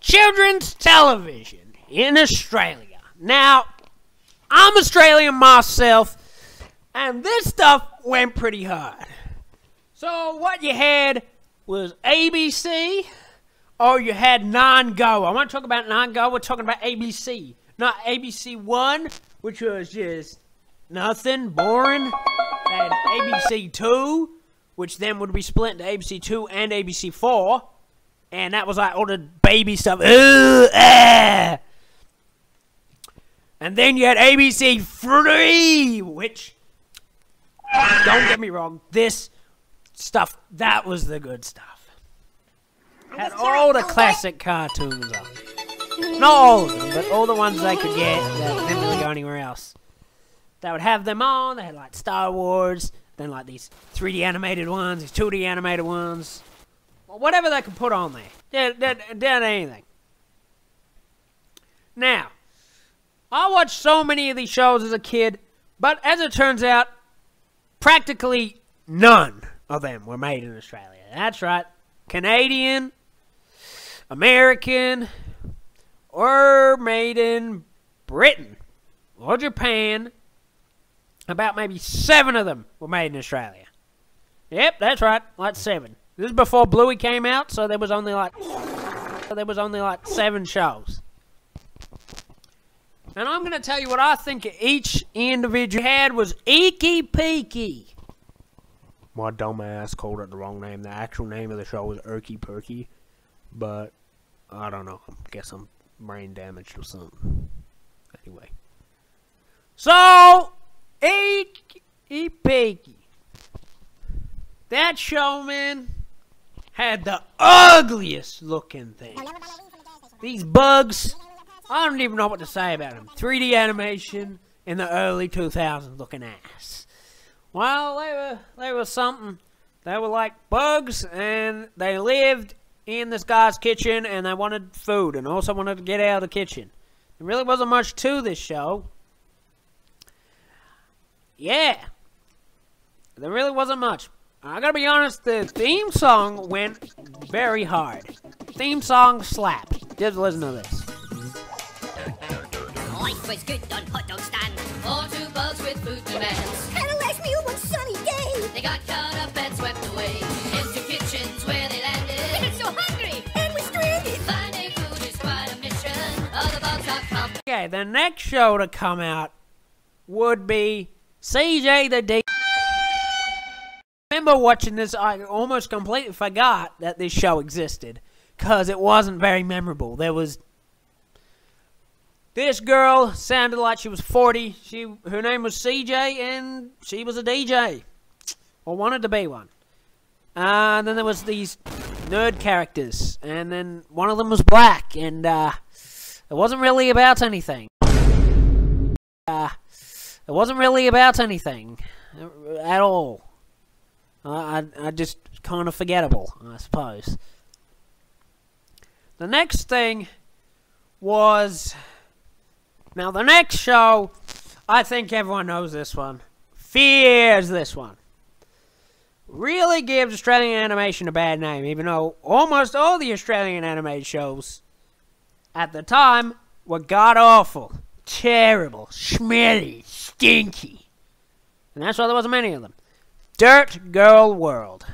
children's television in Australia. Now, I'm Australian myself, and this stuff went pretty hard. So what you had was ABC, or you had 9Go. I want to talk about 9Go. We're talking about ABC. Not ABC 1, which was just nothing, boring. And ABC 2, which then would be split into ABC 2 and ABC 4. And that was like all the baby stuff. And then you had ABC 3, which, don't get me wrong, this stuff, that was the good stuff. Had all the classic cartoons on. Not all of them, but all the ones they could get that didn't really go anywhere else. They would have them on. They had like Star Wars, then like these 3D animated ones, these 2D animated ones. Well, whatever they could put on there. Did anything. Now, I watched so many of these shows as a kid, but as it turns out, practically none of them were made in Australia. That's right. Canadian, American, or made in Britain or Japan. About maybe 7 of them were made in Australia. Yep, that's right, like 7. This is before Bluey came out, so there was only like 7 shows. And I'm going to tell you what I think each individual had was Eeky Peeky. My dumb ass called it the wrong name. The actual name of the show was Erky Perky. But, I don't know. I guess I'm brain damaged or something. Anyway. So, Eeky Peeky. That show, man, had the ugliest looking things. These bugs, I don't even know what to say about them. 3D animation in the early 2000s looking ass. Well, they were something. They were like bugs, and they lived in this guy's kitchen, and they wanted food, and also wanted to get out of the kitchen. There really wasn't much to this show. Yeah. There really wasn't much. I gotta be honest, the theme song went very hard. Theme song slapped. Just listen to this. Life was good on hot dog stand. Or 2 bugs with food demands. Had a last meal one sunny day. They got caught up and swept away into kitchens where they landed. They're so hungry and we're stranded. Finding food is quite a mission. Other bugs are come. Okay, the next show to come out would be CJ the D. I remember watching this, I almost completely forgot that this show existed, because it wasn't very memorable. There was this girl, sounded like she was 40, her name was CJ, and she was a DJ, or wanted to be one. And then there was these nerd characters, and then one of them was black, and it wasn't really about anything. It wasn't really about anything at all. I just kind of forgettable, I suppose. The next thing was... Now, the next show, I think everyone knows this one. Fears this one. Really gives Australian animation a bad name, even though almost all the Australian animated shows at the time were god-awful, terrible, smelly, stinky. And that's why there wasn't many of them. Dirtgirl World.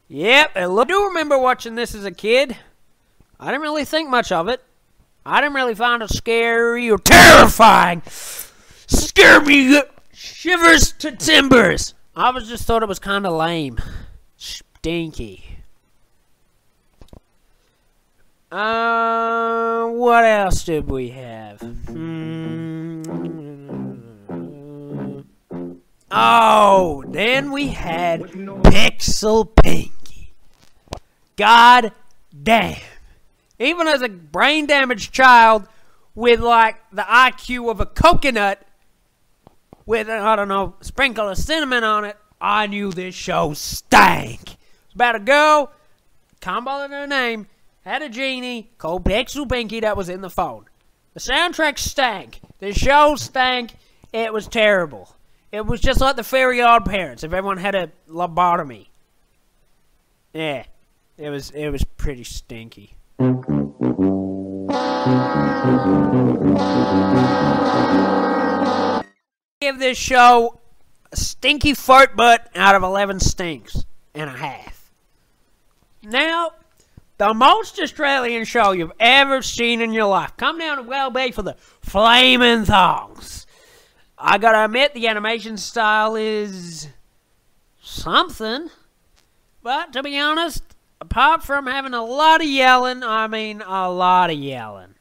Yep, I do remember watching this as a kid. I didn't really think much of it. I didn't really find it scary or terrifying. Scared me shivers to timbers. I just thought it was kind of lame. Stinky. What else did we have? Oh, then we had Pixel Pinkie. God damn. Even as a brain-damaged child with, like, the IQ of a coconut with, I don't know, a sprinkle of cinnamon on it, I knew this show stank. It's about a girl, can't bother her name, had a genie called Pixel Pinkie that was in the phone. The soundtrack stank. The show stank. It was terrible. It was just like the Fairy Odd Parents if everyone had a lobotomy. Yeah. It was pretty stinky. Give this show a stinky fart butt out of 11 stinks and a half. Now, the most Australian show you've ever seen in your life. Come down to Wellbeck for the Flamin' Thongs. I gotta admit, the animation style is something. But to be honest, apart from having a lot of yelling, I mean a lot of yelling.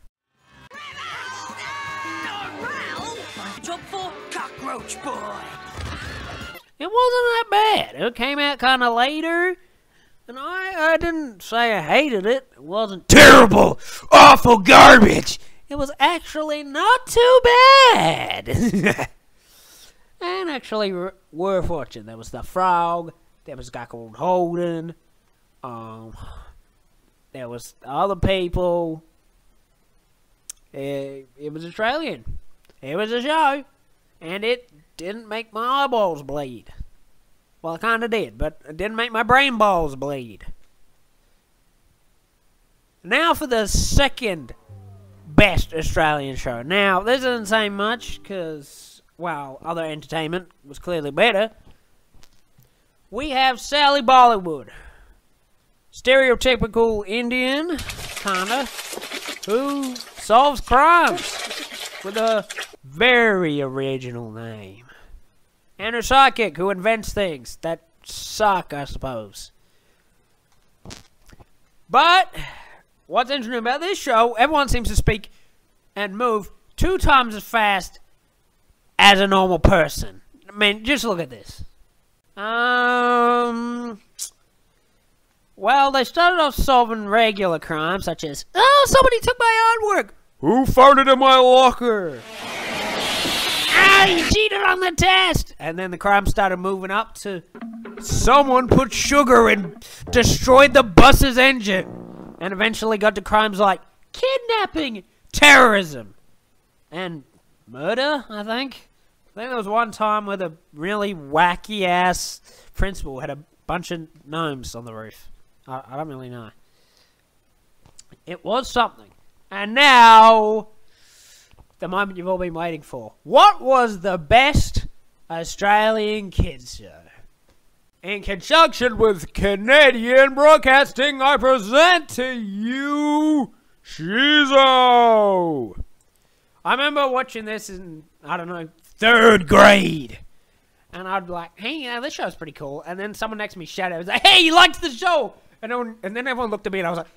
Job for Cockroach Boy. It wasn't that bad. It came out kind of later. And I didn't say I hated it. It wasn't terrible, awful garbage. It was actually not too bad. And actually worth watching. There was the frog. There was a guy called Holden. There was other people. It was Australian. It was a show. And it didn't make my eyeballs bleed. Well, it kind of did, but it didn't make my brain balls bleed. Now for the second best Australian show. Now, this isn't saying much, because, well, other entertainment was clearly better. We have Sally Bollywood. Stereotypical Indian, kinda, who solves crimes with a very original name. And her sidekick, who invents things that suck, I suppose. But what's interesting about this show, everyone seems to speak and move 2 times as fast as a normal person. I mean, just look at this. Well, they started off solving regular crimes, such as, oh, somebody took my artwork. Who farted in my locker? Ah, you cheated on the test! And then the crime started moving up to, someone put sugar and destroyed the bus's engine. And eventually got to crimes like kidnapping, terrorism, and murder, I think. I think there was one time where the really wacky-ass principal had a bunch of gnomes on the roof. I don't really know. It was something. And now, the moment you've all been waiting for. What was the best Australian kids show? In conjunction with Canadian Broadcasting, I present to you Shizo. I remember watching this in, I don't know, 3rd grade. And I'd be like, hey, this show's pretty cool. And then someone next to me shouted, I was like, hey, you liked the show? And then everyone looked at me and I was like,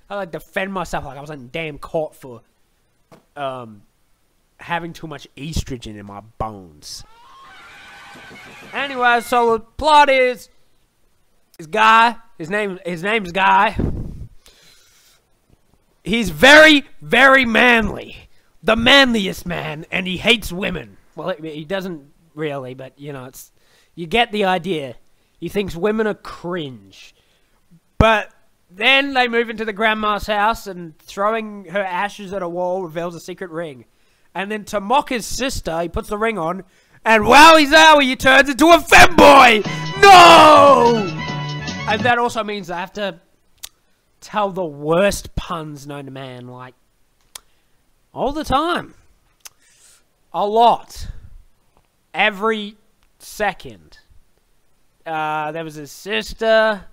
I like defend myself like I was in damn court for having too much estrogen in my bones. Anyway, so the plot is this guy, his name's Guy. He's very, very manly. The manliest man, and he hates women. Well, he doesn't really, but you know, you get the idea. He thinks women are cringe. But then they move into the grandma's house, and throwing her ashes at a wall reveals a secret ring. And then to mock his sister, he puts the ring on, and wowie zowie, he turns into a femboy! No! And that also means I have to tell the worst puns known to man, like, all the time. A lot. Every second. There was his sister,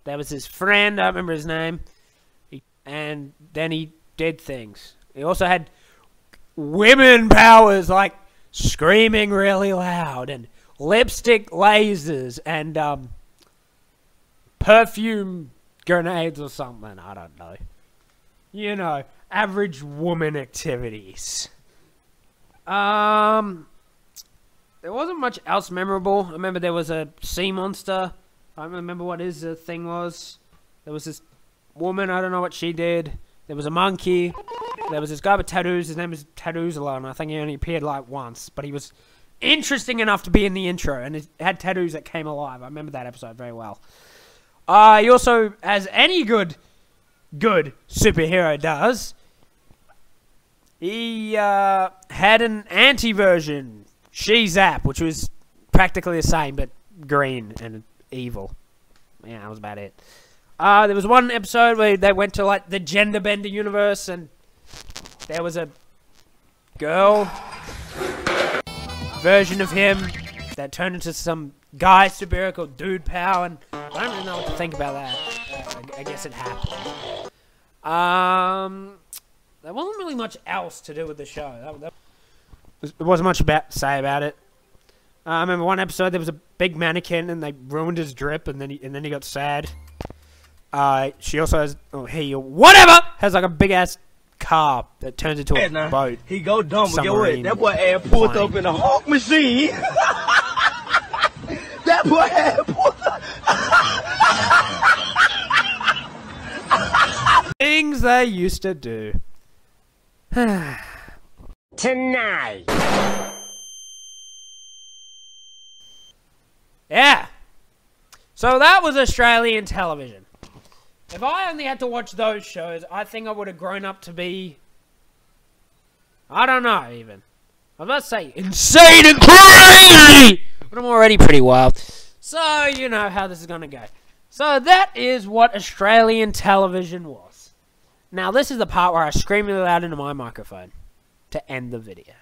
there was his friend, I don't remember his name, and then he did things. He also had women powers, like screaming really loud, and lipstick lasers, and perfume grenades or something, I don't know. You know, average woman activities. There wasn't much else memorable. I remember there was a sea monster. I don't remember what his thing was. There was this woman, I don't know what she did. There was a monkey. There was this guy with tattoos. His name was Tattoozalo, and I think he only appeared like once. But he was interesting enough to be in the intro, and he had tattoos that came alive. I remember that episode very well. He also, as any good superhero does, he had an anti-version, She-Zap, which was practically the same, but green and evil. Yeah, that was about it. There was one episode where they went to, like, the gender-bender universe, and there was a girl version of him that turned into some guy superhero called Dude Power, and I don't really know what to think about that. I guess it happened. There wasn't really much else to do with the show. There wasn't much to say about it. I remember one episode there was a big mannequin and they ruined his drip, and then he got sad. She also has, or he, or whatever, has like a big ass car that turns into a boat. He go dumb, but get what? That boy ass pulled up in a Hawk machine. That boy ass pulled up. Things they used to do. Tonight. Yeah. So that was Australian television. If I only had to watch those shows, I think I would have grown up to be... I don't know, even. I'm not saying insane and crazy! But I'm already pretty wild. So, you know how this is going to go. So that is what Australian television was. Now, this is the part where I scream really loud into my microphone to end the video.